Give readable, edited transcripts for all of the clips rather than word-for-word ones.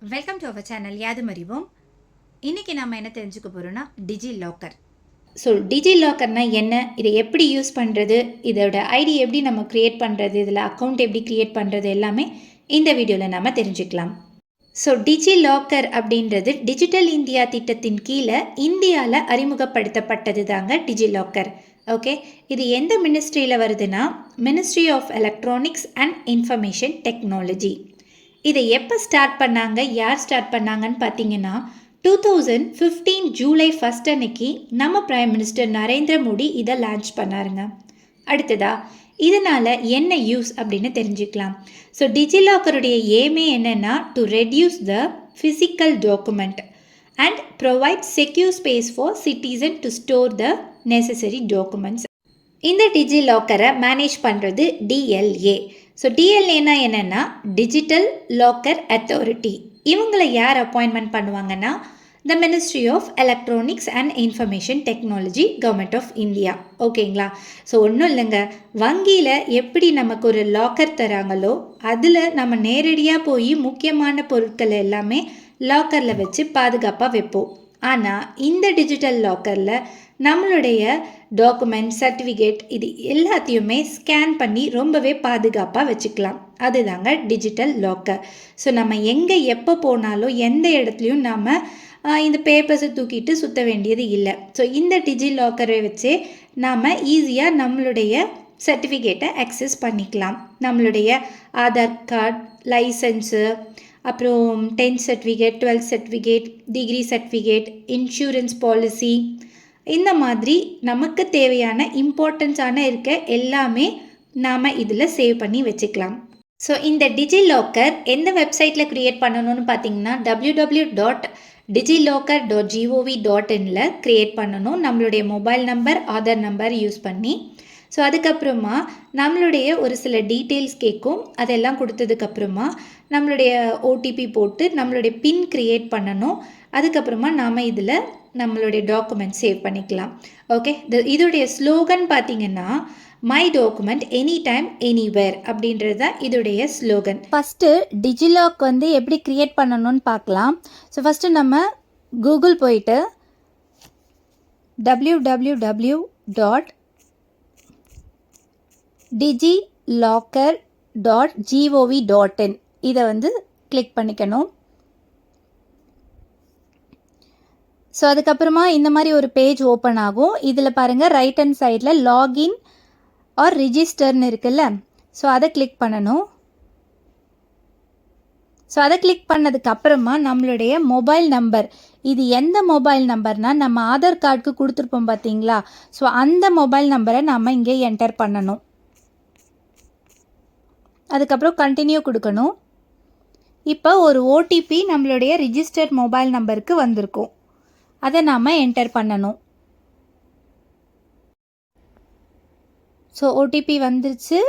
Welcome to our channel யாதும் அறிவோம். இன்றைக்கி நம்ம என்ன தெரிஞ்சுக்க போகிறோன்னா டிஜி லாக்கர். ஸோ டிஜி லாக்கர்னால் என்ன, இதை எப்படி யூஸ் பண்ணுறது, இதோட ஐடி எப்படி நம்ம க்ரியேட் பண்ணுறது, இதில் அக்கௌண்ட் எப்படி க்ரியேட் பண்ணுறது எல்லாமே இந்த வீடியோவில் நம்ம தெரிஞ்சுக்கலாம். ஸோ டிஜி லாக்கர் அப்படின்றது டிஜிட்டல் இந்தியா திட்டத்தின் கீழே இந்தியாவில் அறிமுகப்படுத்தப்பட்டது தாங்க டிஜி லாக்கர். ஓகே, இது எந்த மினிஸ்ட்ரியில் வருதுன்னா ministry of electronics and information technology. இதை எப்போ ஸ்டார்ட் பண்ணாங்க, யார் ஸ்டார்ட் பண்ணாங்கன்னு பார்த்தீங்கன்னா 2015 ஜூலை 1 அன்னைக்கு நம்ம பிரைம் மினிஸ்டர் நரேந்திர மோடி இதை லான்ச் பண்ணாருங்க. அடுத்ததா இதனால் என்ன யூஸ் அப்படின்னு தெரிஞ்சுக்கலாம். ஸோ டிஜிலாக்கருடைய ஏமே என்னென்னா to reduce the physical document and provide secure space for citizen to store the necessary documents. இந்த டிஜிலாக்கரை மேனேஜ் பண்ணுறது டிஎல்ஏ. ஸோ டிஎல்ஏனா என்னென்னா டிஜிட்டல் லாக்கர் அத்தாரிட்டி. இவங்களை யார் அப்பாயின்மெண்ட் பண்ணுவாங்கன்னா the ministry of electronics and information technology, government of India. ஓகேங்களா? So ஒன்றும் இல்லைங்க, வங்கியில் எப்படி நமக்கு ஒரு லாக்கர் தராங்களோ அதில் நம்ம நேரடியாக போய் முக்கியமான பொருட்கள் எல்லாமே லாக்கரில் வச்சு பாதுகாப்பாக வைப்போம். ஆனால் இந்த டிஜிட்டல் லாக்கரில் நம்மளுடைய டாக்குமெண்ட், சர்டிஃபிகேட் இது எல்லாத்தையுமே ஸ்கேன் பண்ணி ரொம்பவே பாதுகாப்பாக வச்சுக்கலாம். அதுதாங்க டிஜிட்டல் லாக்கர். ஸோ நம்ம எங்கே எப்போ போனாலும் எந்த இடத்துலையும் நம்ம இந்த பேப்பர்ஸை தூக்கிட்டு சுற்ற வேண்டியது இல்லை. ஸோ இந்த டிஜி லாக்கரை வச்சே நாம் ஈஸியாக நம்மளுடைய சர்டிஃபிகேட்டை அக்சஸ் பண்ணிக்கலாம். நம்மளுடைய ஆதார் கார்டு, லைசன்ஸு, அப்புறம் 10th certificate, 12th certificate, degree certificate, insurance policy, இந்த மாதிரி நமக்கு தேவையான இம்பார்ட்டன்ஸான இருக்க எல்லாமே நாம் இதில் சேவ் பண்ணி வச்சுக்கலாம். ஸோ இந்த டிஜி லாக்கர் எந்த வெப்சைட்டில் க்ரியேட் பண்ணணும்னு பார்த்தீங்கன்னா www.digilocker.gov.in க்ரியேட் பண்ணணும். நம்மளுடைய mobile number, Aadhaar number use பண்ணி. ஸோ அதுக்கப்புறமா நம்மளுடைய ஒரு சில டீட்டெயில்ஸ் கேட்கும். அதெல்லாம் கொடுத்ததுக்கப்புறமா நம்மளுடைய ஓடிபி போட்டு நம்மளுடைய பின் க்ரியேட் பண்ணணும். அதுக்கப்புறமா நாம் இதில் நம்மளுடைய டாக்குமெண்ட் சேவ் பண்ணிக்கலாம். ஓகே, இதோடைய ஸ்லோகன் பார்த்தீங்கன்னா my document any time anywhere அப்படின்றது தான் இதோடைய ஸ்லோகன். ஃபஸ்ட்டு டிஜிலாக் எப்படி க்ரியேட் பண்ணணும்னு பார்க்கலாம். ஸோ ஃபஸ்ட்டு நம்ம கூகுள் போயிட்டு www.digilocker.gov.in இதை கிளிக் பண்ணிக்கணும். ஸோ அதுக்கப்புறமா இந்த மாதிரி ஒரு பேஜ் ஓப்பன் ஆகும். இதில் பாருங்கள், ரைட் ஹேண்ட் சைடில் லாகின் ஆர் ரிஜிஸ்டர்னு இருக்குல்ல, ஸோ அதை கிளிக் பண்ணணும். ஸோ அதை கிளிக் பண்ணதுக்கப்புறமா நம்மளுடைய மொபைல் நம்பர், இது எந்த மொபைல் நம்பர்னால் நம்ம ஆதார் கார்டுக்கு கொடுத்துருப்போம் பார்த்தீங்களா, ஸோ அந்த மொபைல் நம்பரை நம்ம இங்கே என்டர் பண்ணணும். அதுக்கப்புறம் கண்டினியூ கொடுக்கணும். இப்போ ஒரு ஓடிபி நம்மளுடைய ரிஜிஸ்டர்ட் மொபைல் நம்பருக்கு வந்திருக்கும், அதை நாம் என்டர் பண்ணணும். ஸோ ஓடிபி வந்துருச்சு.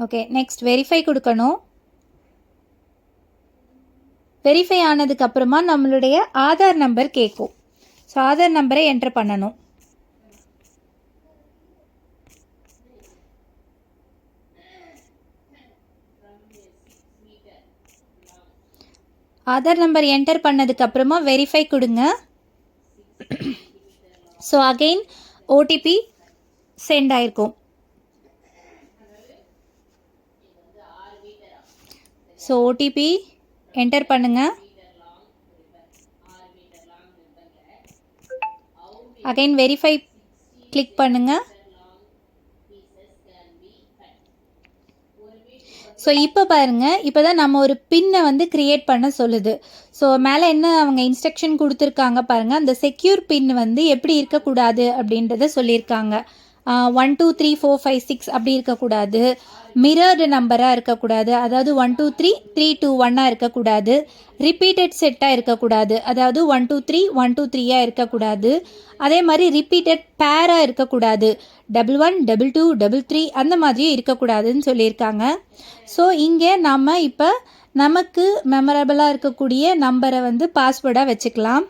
ஓகே, நெக்ஸ்ட் வெரிஃபை கொடுக்கணும். வெரிஃபை ஆனதுக்கப்புறமா நம்மளுடைய ஆதார் நம்பர் கேட்கும். ஸோ ஆதார் நம்பரை என்டர் பண்ணணும். ஆதார் நம்பர் என்டர் பண்ணதுக்கப்புறமா வெரிஃபை கொடுங்க. ஸோ அகெயின் ஓடிபி சென்ட் ஆயிருக்கும். ஸோ ஓடிபி என்டர் பண்ணுங்க. அகெயின் வெரிஃபை கிளிக் பண்ணுங்க. ஸோ இப்போ பாருங்கள், இப்போ தான் நம்ம ஒரு பின்னை க்ரியேட் பண்ண சொல்லுது. ஸோ மேலே என்ன அவங்க இன்ஸ்ட்ரக்ஷன் கொடுத்துருக்காங்க பாருங்கள், அந்த செக்யூர் பின் எப்படி இருக்கக்கூடாது அப்படின்றத சொல்லியிருக்காங்க. 1 2 3 4 5 6 அப்படி இருக்கக்கூடாது. மிரர்டு நம்பராக இருக்கக்கூடாது, அதாவது 1 2 3 3 2 1 இருக்கக்கூடாது. ரிப்பீட்டட் செட்டாக இருக்கக்கூடாது, அதாவது 1 2 3 1 2 3 இருக்கக்கூடாது. அதே மாதிரி ரிப்பீட்டட் பேராக இருக்கக்கூடாது, 1 1 2 2 3 அந்த மாதிரியும் இருக்கக்கூடாதுன்னு சொல்லியிருக்காங்க. ஸோ இங்கே நம்ம இப்போ நமக்கு மெமரபிளாக இருக்கக்கூடிய நம்பரை பாஸ்வேர்டாக வச்சுக்கலாம்.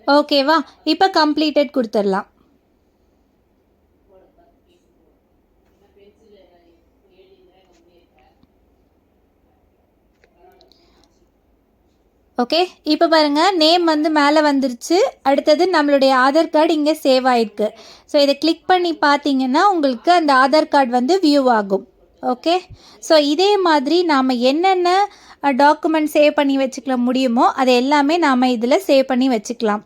ஓகேவா, இப்போ கம்ப்ளீட்டட் கொடுத்துடலாம். ஓகே, இப்போ பாருங்கள் நேம் வந்து மேலே வந்துருச்சு. அடுத்தது நம்மளுடைய ஆதார் கார்டு இங்கே சேவ் ஆகிருக்கு. ஸோ இதை கிளிக் பண்ணி பார்த்தீங்கன்னா உங்களுக்கு அந்த ஆதார் கார்டு வந்து வியூ ஆகும். ஓகே, ஸோ இதே மாதிரி நாம் என்னென்ன டாக்குமெண்ட் சேவ் பண்ணி வச்சுக்கல முடியுமோ அதை எல்லாமே நாம் இதில் சேவ் பண்ணி வச்சுக்கலாம்.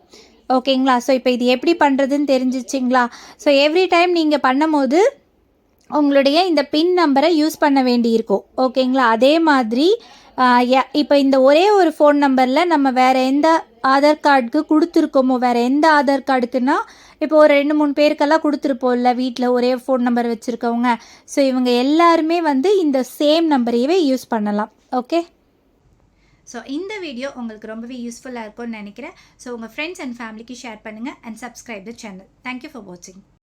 ஓகேங்களா? ஸோ இப்போ இது எப்படி பண்ணுறதுன்னு தெரிஞ்சிச்சிங்களா? ஸோ எவ்ரி டைம் நீங்கள் பண்ணும்போது உங்களுடைய இந்த பின் நம்பரை யூஸ் பண்ண வேண்டியிருக்கும். ஓகேங்களா? அதே மாதிரி இப்போ இந்த ஒரே ஒரு ஃபோன் நம்பரில் நம்ம வேறு எந்த ஆதார் கார்டுக்கு கொடுத்துருக்கோமோ, வேறு எந்த ஆதார் கார்டுக்குன்னா இப்போ ஒரு 2-3 பேருக்கெல்லாம் கொடுத்துருப்போம்ல வீட்டில் ஒரே ஃபோன் நம்பர் வச்சுருக்கவங்க. ஸோ இவங்க எல்லாருமே வந்து இந்த சேம் நம்பரையவே யூஸ் பண்ணலாம். ஓகே, ஸோ இந்த வீடியோ உங்களுக்கு ரொம்பவே யூஸ்ஃபுல்லாக இருக்கும்னு நினைக்கிறேன். ஸோ உங்கள் ஃப்ரெண்ட்ஸ் அண்ட் ஃபேமிலிக்கு ஷேர் பண்ணுங்கள் and subscribe the channel. Thank you for வாட்சிங்.